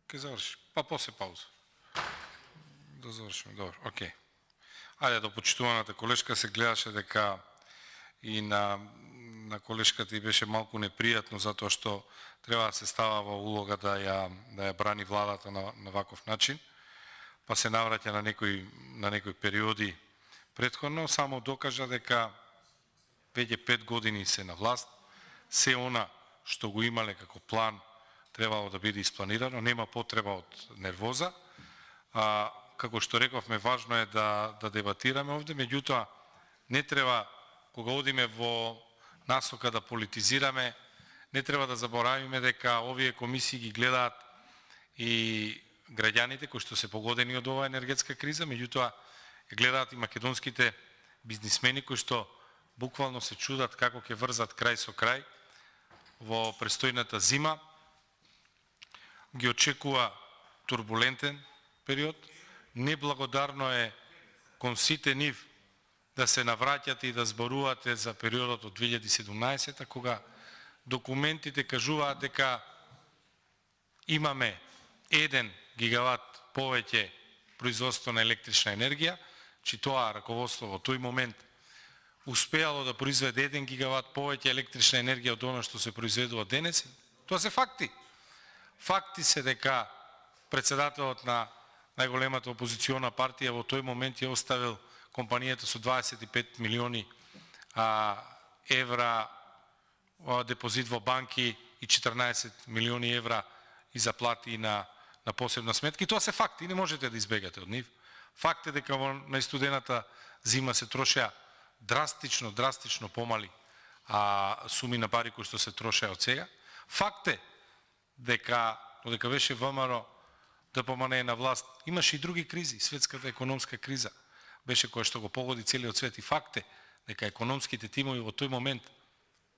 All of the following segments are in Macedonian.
Ке заврши. Па после пауза. Да завршиме, добро, окей. Ајде, до почитуваната колешка се гледаше дека и на колешката и беше малку непријатно затоа што треба да се става во улога да ја брани владата на ваков начин, па се навраќа на некои периоди претходно, само докажа дека веќе 5 години се на власт, се она што го имале како план требало да биде испланирано, нема потреба од нервоза. Како што рековме, важно е да дебатираме овде, меѓутоа не треба, кога одиме во насока да политизираме, не треба да заборавиме дека овие комисии ги гледаат и граѓаните кои што се погодени од оваа енергетска криза, меѓутоа гледаат и македонските бизнисмени кои што буквално се чудат како ќе врзат крај со крај во престојната зима. Ги очекува турбулентен период. Неблагодарно е кон сите нив да се навраќате и да зборувате за периодот од 2017, кога документите кажуваат дека имаме 1 гигават повеќе производство на електрична енергија, че тоа раководство во тој момент успеало да произведе 1 гигават повеќе електрична енергија од она што се произведува денес. Тоа се факти. Факти се дека председателот на најголемата опозициона партија во тој момент ја оставил компанијата со 25 милиони евра депозит во банки и 14 милиони евра и заплати на посебна сметка. И тоа се факти, не можете да избегате од нив. Факт е дека во најстудената зима се трошеа драстично помали суми на пари кои што се трошеа од сега. Факт е дека додека беше ВМРО ДПМН на власт, имаше и други кризи. Светската економска криза беше која што го погоди целиот свет. И факт е дека економските тимови во тој момент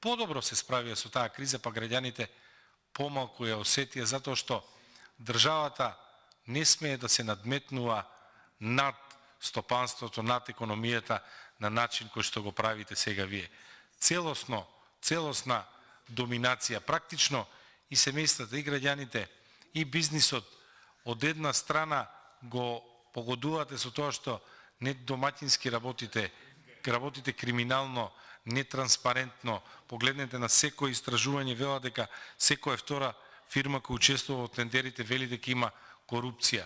подобро се справија со таа криза, па граѓаните помалку ја осетија, затоа што државата не смее да се надметнува над стопанството, над економијата на начин кој што го правите сега вие. Целосна доминација, практично и семејствата, и граѓаните, и бизнисот од една страна го погодувате со тоа што не домаќински работите криминално, нетранспарентно. Погледнете на секој истражување, вела дека секоја втора фирма која учествува во тендерите вели дека има корупција.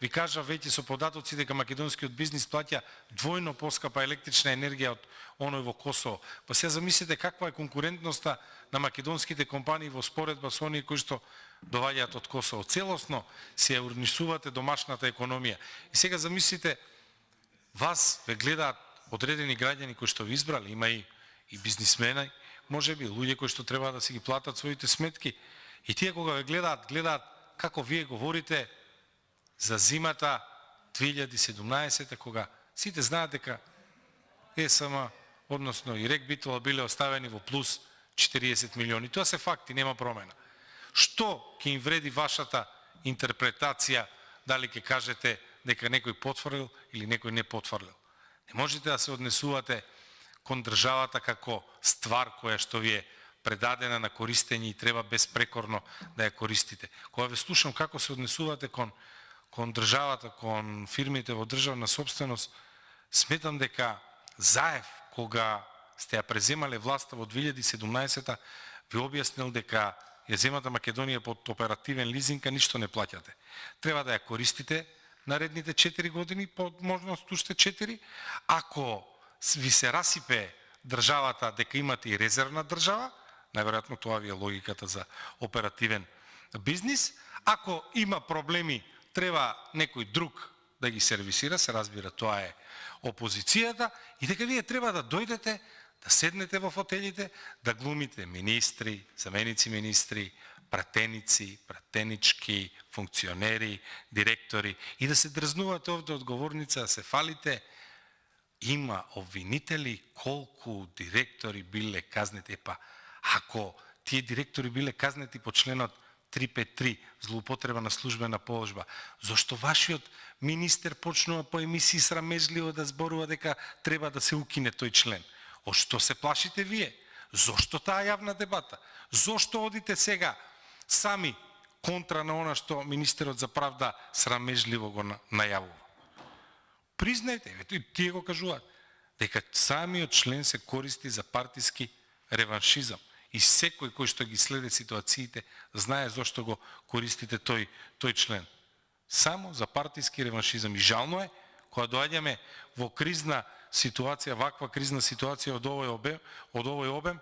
Ви кажа веќе со податоци дека македонскиот бизнис плаќа двојно поскапа електрична енергија од оној во Косово. Па сега замислете каква е конкурентноста на македонските компании во споредба со оние кои што доваѓаат од Косово. Целосно се урнисувате домашната економија. И сега замислите, вас ве гледаат одредени граѓани кои што ви избрали, има и бизнисмени, можеби луѓе кои што треба да си ги платат своите сметки. И тие кога ве гледаат како вие говорите за зимата 2017, кога сите знаат дека ЕСМ, односно и РЕК Битола биле оставени во плюс 40 милиони. Тоа се факти, нема промена. Што ќе им вреди вашата интерпретација, дали ќе кажете дека некој потврдил или некој не потврдил? Не можете да се однесувате кон државата како ствар која што ви е предадена на користење и треба безпрекорно да ја користите. Кога ве слушам како се однесувате кон државата, кон фирмите во државна собственост, сметам дека Заев, кога сте ја преземале власта во 2017, ви објаснил дека ја земата Македонија под оперативен лизинг, а ништо не плаќате. Треба да ја користите наредните 4 години, по можност уште 4. Ако ви се расипе државата дека имате и резервна држава, најверојатно тоа ви е логиката за оперативен бизнис. Ако има проблеми, треба некој друг да ги сервисира, се разбира, тоа е опозицијата, и дека вие треба да дојдете, да седнете во фотелите, да глумите министри, заменици министри, пратеници, пратенички, функционери, директори и да се дрзнувате овде од говорница, да се фалите. Има обвинители колку директори биле казнети. Па, ако тие директори биле казнети по членот 353, злоупотреба на службена положба, зошто вашиот министер почнува по емисии срамежливо да зборува дека треба да се укине тој член? Од што се плашите вие? Зошто таа јавна дебата? Зошто одите сега сами контра на она што министерот за правда срамежливо го најавува. Признајте, тие го кажуваат, дека самиот член се користи за партиски реваншизам. И секој кој што ги следи ситуациите знае зошто го користите тој член. Само за партиски реваншизам. И жално е, кога доаѓаме во кризна ситуација, ваква кризна ситуација од овој обем,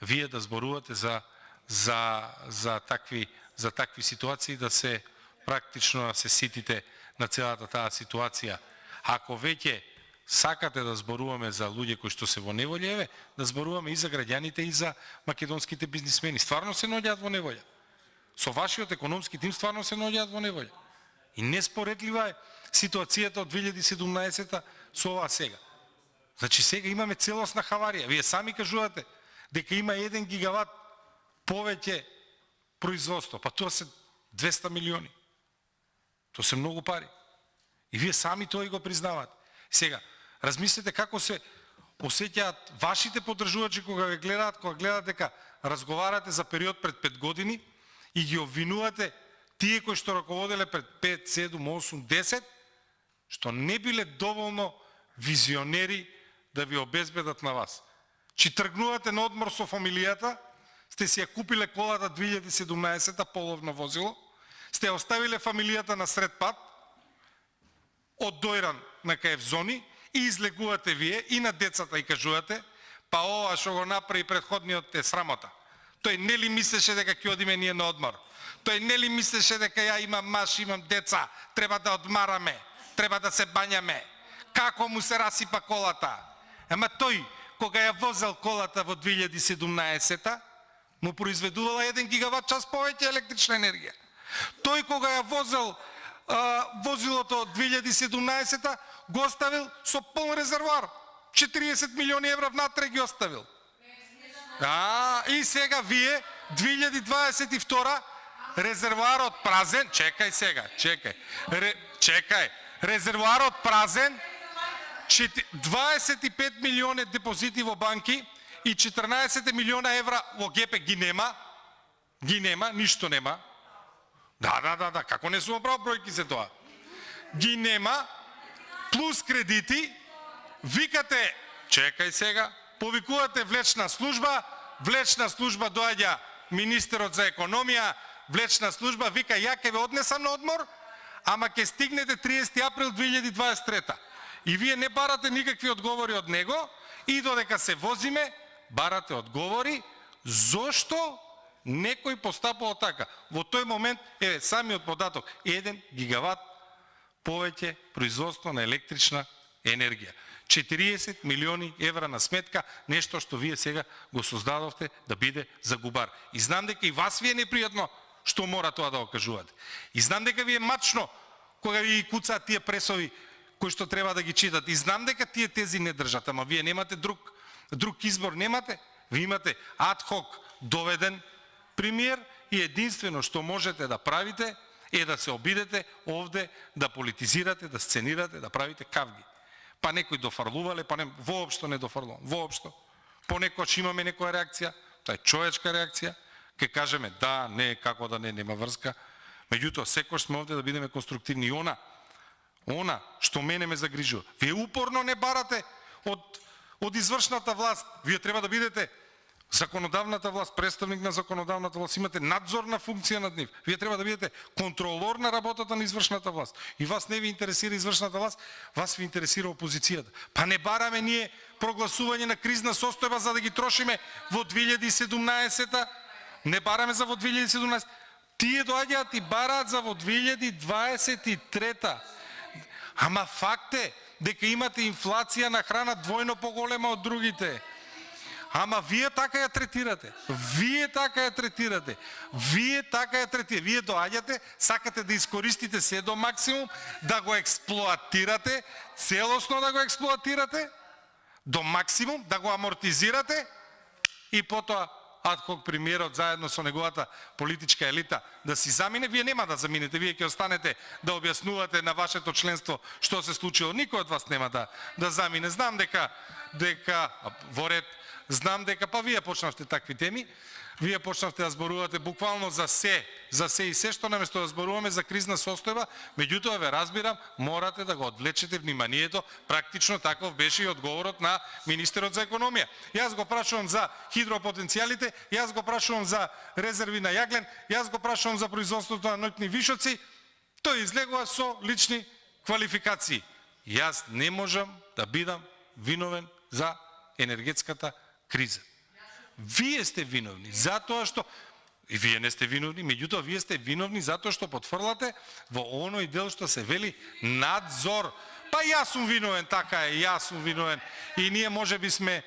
вие да зборувате за такви ситуации, да се практично да се ситите на целата таа ситуација. Ако веќе сакате да зборуваме за луѓе кои што се во неволја, да зборуваме и за граѓаните и за македонските бизнисмени. Стварно се наоѓаат во неволја. Со вашиот економски тим стварно се наоѓаат во неволја. И неспоредлива е ситуацијата од 2017 со ова сега. Значи сега имаме целосна хаварија. Вие сами кажувате дека има 1 гигават повеќе производство. Па тоа се 200 милиони. Тоа се многу пари. И вие сами тоа и го признавате. Сега, размислете како се осеќаат вашите поддржувачи кога ве гледаат, кога гледаат дека разговарате за период пред 5 години и ги обвинувате тие кои што раководеле пред 5, 7, 8, 10, што не биле доволно визионери да ви обезбедат на вас. Чи тргнувате на одмор со фамилијата, сте си ја купиле колата 2017, половно возило, сте оставиле фамилијата на сред пат, од Дојран на КФ зони и излегувате вие и на децата и кажувате, па ова што го направи предходниот е срамота. Тој нели мислеше дека ќе одиме ние на одмор? Тој нели мислеше дека ја имам маж, имам деца, треба да одмараме, треба да се бањаме. Како му се расипа колата? Ама тој, кога ја возел колата во 2017, му произведувала 1 гигават час повеќе електрична енергија. Тој кога ја возел возилото од 2017 го оставил со полн резервоар. 40 милиони евра внатре ги оставил. И сега вие 2022 резервоарот празен, чекај сега, чекај. Резервоарот празен, 25 милиони депозити во банки и 14 милиона евра во ГП ги нема, ништо нема. Да, како не сум прав бројки се тоа? Ги нема, плюс кредити, викате, чекај сега, повикувате влечна служба доаѓа министерот за економија, влечна служба вика, ја ќе ве однесам на одмор, ама ќе стигнете 30 април 2023. И вие не барате никакви одговори од него и додека се возиме, барате одговори зошто некој постапува така. Во тој момент, самиот податок, 1 гигават повеќе производство на електрична енергија. 40 милиони евра на сметка, нешто што вие сега го создадовте да биде загубар. И знам дека и вас ви е непријатно што мора тоа да го кажувате. И знам дека ви е мачно кога ви куцаат тие пресови кои што треба да ги читат. И знам дека тие тези не држат, ама вие немате друг избор, немате. Ви имате адхок доведен премиер и единствено што можете да правите е да се обидете овде, да политизирате, да сценирате, да правите кавги. Па некои дофарлувале, па воопшто не дофарлувам, воопшто. Понекогаш имаме некоја реакција, тоа е човечка реакција, ке кажеме да, не, како да не, нема врска. Меѓутоа, секој сме овде да бидеме конструктивни. И она што мене ме загрижува. Вие упорно не барате од извршната власт. Вие треба да бидете законодавната власт, представник на законодавната власт, имате надзорна функција над нив. Вие треба да бидете контролор на работата на извршната власт. И вас не ви интересира извршната власт, вас ви интересира опозицијата. Па не бараме ние прогласување на кризна состојба за да ги трошиме во 2017-та. Не бараме за во 2017. Тие доаѓаат и бараат за во 2023-та. Ама факт е дека имате инфлација на храна двојно поголема од другите. Ама вие така ја третирате. Вие доаѓате, сакате да искористите се до максимум, да го експлоатирате, целосно да го експлоатирате, до максимум, да го амортизирате и потоа адхок премиерот заедно со неговата политичка елита да си замине. Вие нема да заминете, вие ќе останете да објаснувате на вашето членство што се случило. Никој од вас нема да замине. Знам дека во ред знам дека па вие почнавте такви теми, вие почнавте да зборувате буквално за се и се, што наместо да зборуваме за кризна состојба, меѓутоа ве разбирам, морате да го одвлечете вниманието, практично таков беше и одговорот на министерот за економија. Јас го прашувам за хидропотенцијалите, јас го прашувам за резерви на јаглен, јас го прашувам за производството на ноќни вишоци, тој излегува со лични квалификации. Јас не можам да бидам виновен за енергетската криза. Вие сте виновни, затоа што и вие не сте виновни, меѓутоа вие сте виновни затоа што потврлате во оној дел што се вели надзор. Па јас сум виновен, така е, јас сум виновен и ние можеби сме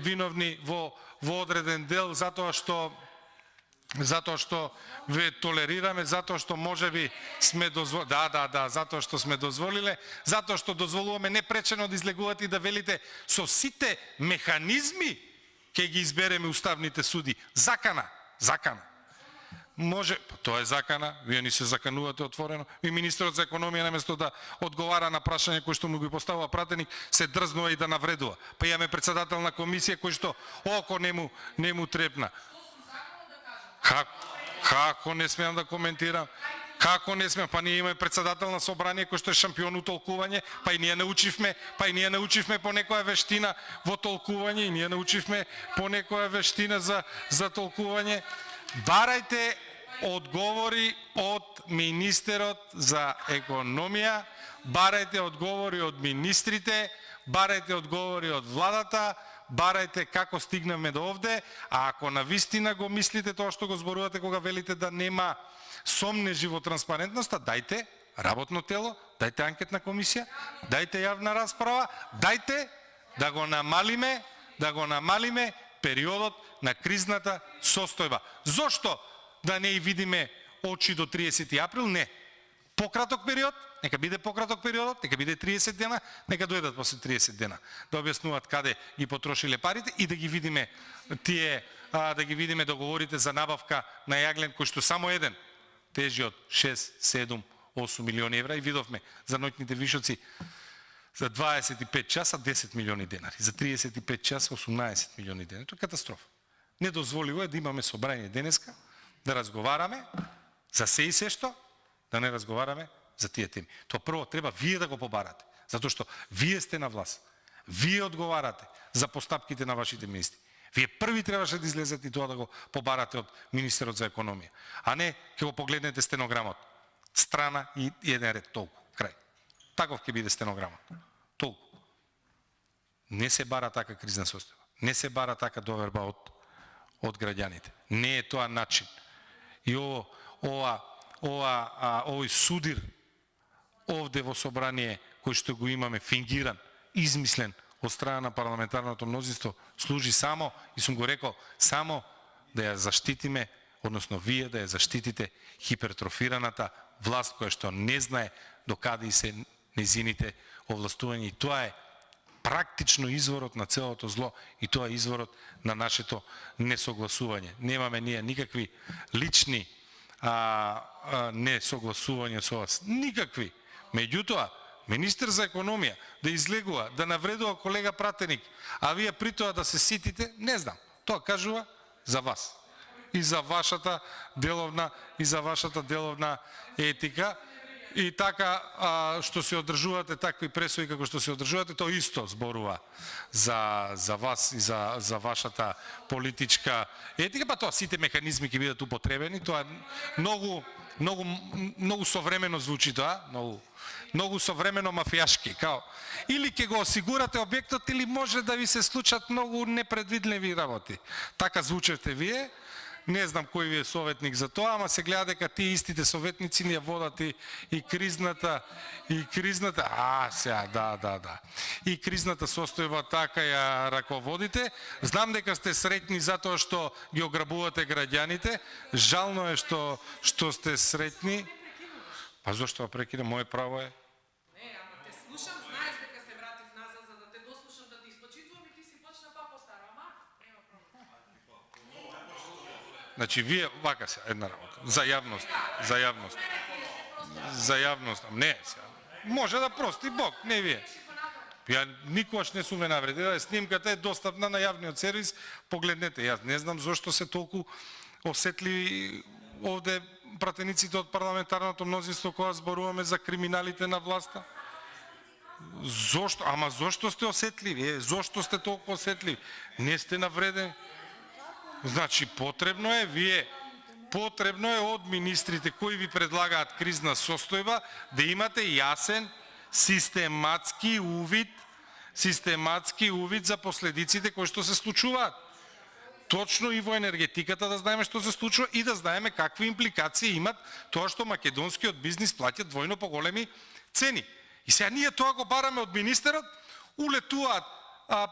виновни во одреден дел затоа што ве толерираме, затоа што можеби сме дозволиле, затоа што сме дозволиле, затоа што дозволуваме непречено да излегувате и да велите со сите механизми ќе ги избереме уставните суди. Закана. Може, тоа е закана, вие ни се заканувате отворено. И министерот за економија наместо да одговара на прашање кој што му ги поставува пратеник, се дрзнува и да навредува. Па имаме председател на комисија кој што око не му трепна. Како не смеам да коментирам? Како не смеам? Па ние имаме председател на собрание кој што е шампион у толкување, па и ние научивме по некоја вештина во толкување, и ние научивме по некоја вештина за толкување. Барајте одговори од министерот за економија, барајте одговори од министрите, барајте одговори од владата, барајте како стигнаме до овде, а ако навистина го мислите тоа што го зборувате кога велите да нема сомнежи во транспарентноста, дајте работно тело, дајте анкетна комисија, дајте јавна расправа, дајте да го намалиме периодот на кризната состојба. Зошто да не и видиме очи до 30 април? Не. Пократок период, нека биде пократок периодот, нека биде 30 дена, нека дојдат после 30 дена да објаснуваат каде ги потрошиле парите и да ги видиме договорите за набавка на јаглен кој што само еден тежи од 6, 7, 8 милиони евра и видовме за ноќните вишоци за 25 часа 10 милиони денари, за 35 часа 18 милиони денари. Тоа е катастрофа. Недозволиво е да имаме собрање денеска, да разговараме за се и се што, да не разговараме за тие теми. Тоа прво треба вие да го побарате, затоа што вие сте на власт. Вие одговарате за постапките на вашите министри. Вие први требаше да излезете и тоа да го побарате од министерот за економија, а не ќе го погледнете стенограмот. Страна и еден ред, толку, крај. Таков ќе биде стенограмот. Толку. Не се бара така кризна состојба. Не се бара така доверба од граѓаните. Не е тоа начин. И овој судир овде во собрание кој што го имаме фингиран, измислен од страна на парламентарното мнозинство, служи само, и сум го рекол, само да ја заштитиме, односно вие да ја заштитите хипертрофираната власт која што не знае до каде и се незините овластувања. И тоа е практично изворот на целото зло и тоа е изворот на нашето несогласување. Немаме ние никакви лични несогласувања со вас. Никакви. Меѓутоа, министер за економија да излегува, да навредува колега пратеник, а вие при тоа да се ситите, не знам. Тоа кажува за вас. И за вашата деловна етика. И така, што се одржувате такви пресуди како што се одржувате, тоа исто зборува за вас и за вашата политичка етика, па тоа сите механизми ќе бидат употребени, тоа многу современо звучи тоа, многу современо мафијашки, као или ќе го осигурате објектот или може да ви се случат многу непредвидливи работи. Така звучевте вие. Не знам кој ви е советник за тоа, ама се гледа дека тие истите советници ни ја водат и кризната, и кризната состојба така ја раководите. Знам дека сте среќни затоа што ги ограбувате граѓаните. Жално е што сте среќни. Па зошто прекина? Моje право е. Не, ама те слушам, знаеш дека се вратив назад за да те дослушам да те испочитувам и ти си почна па постара, ама нема проблем. Значи, вие, вака се, една работа, за јавност, не, сега, може да прости Бог, не вие. Ја никогаш не сум ве навредила, снимката е достапна на јавниот сервис, погледнете. Јас не знам зошто се толку осетливи овде пратениците од парламентарното мнозинство кога зборуваме за криминалите на власта. Зошто? Ама зошто сте осетливи? Зошто сте толку осетливи? Не сте навредени. Значи потребно е од министрите кои ви предлагаат кризна состојба да имате јасен систематски увид за последиците кои што се случуваат. Точно и во енергетиката да знаеме што се случува и да знаеме какви импликации имат тоа што македонскиот бизнис плаќа двојно поголеми цени. И сега ние тоа го бараме од министерот, улетуваат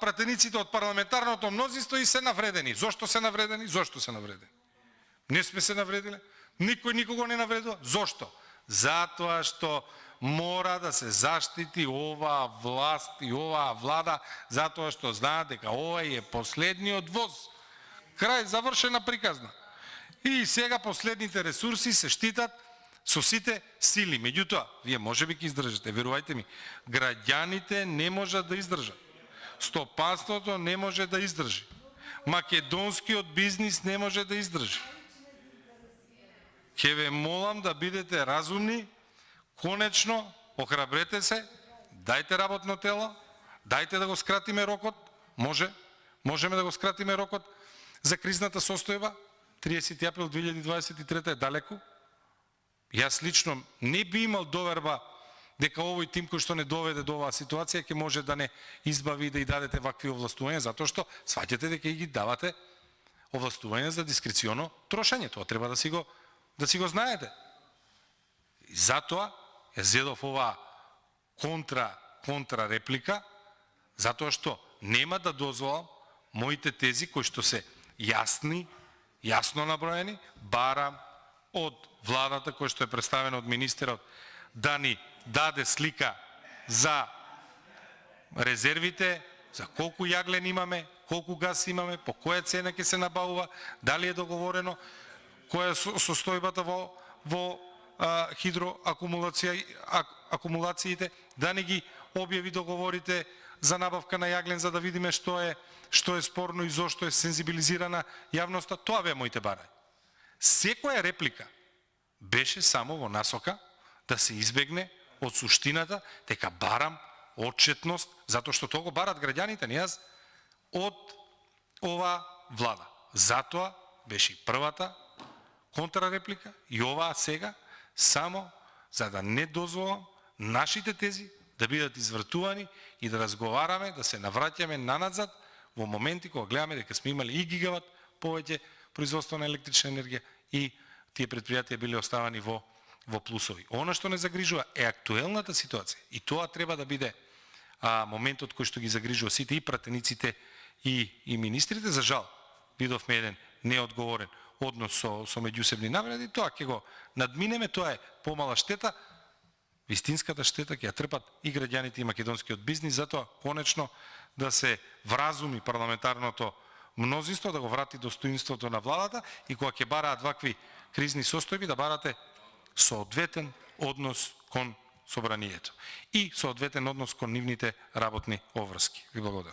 пратениците од парламентарното мнозинство и се навредени. Зошто се навредени? Зошто се навредени? Не сме се навредиле. Никој никого не навредува. Зошто? Затоа што мора да се заштити оваа власт и оваа влада, затоа што знаат дека овој е последниот воз. Крај, завршена приказна. И сега последните ресурси се штитат со сите сили. Меѓутоа, вие можеби ќе издржите, верувајте ми, граѓаните не можат да издржат. Стопанството не може да издржи. Македонскиот бизнис не може да издржи. Ќе ве молам да бидете разумни, конечно, охрабрете се, дајте работно тело, дајте да го скратиме рокот, можеме да го скратиме рокот за кризната состојба, 30 април 2023 е далеку. Јас лично не би имал доверба дека овој тим кој што не доведе до оваа ситуација ќе може да не избави и да и дадете вакви овластувања, затоа што сваќате дека ги давате овластувања за дискреционо трошење. Тоа треба да си го знаете. И затоа ја зедов оваа контра реплика, затоа што нема да дозволам моите тези кои што се јасно наброени, барам од владата која што е представена од министерот да ни даде слика за резервите, за колку јаглен имаме, колку газ имаме, по која цена ќе се набавува, дали е договорено, која е состојбата во хидроакумулациите, да не ги објави договорите за набавка на јаглен, за да видиме што е спорно и зошто е сензибилизирана јавноста. Тоа беа моите барања. Секоја реплика беше само во насока да се избегне од суштината, дека барам отчетност, затоа што тоа го барат граѓаните, не јас, од ова влада. Затоа беше и првата контрареплика и оваа сега, само за да не дозволам нашите тези да бидат извртувани и да разговараме, да се навраќаме наназад во моменти кога гледаме дека сме имали и гигават повеќе производство на електрична енергија и тие предпријатија биле оставани во плусови. Она што не загрижува е актуелната ситуација и тоа треба да биде моментот кој што ги загрижува сите и пратениците и министрите. За жал, видовме еден неодговорен однос со меѓусебни навреди, тоа ќе го надминеме, тоа е помала штета. Вистинската штета ќе ја трпат и граѓаните и македонскиот бизнис, затоа конечно да се вразуми парламентарното мнозинство, да го врати достоинството на владата и кога ќе бараат вакви кризни состојби, да барате соодветен однос кон собранието и соодветен однос кон нивните работни обврски. Ви благодарам.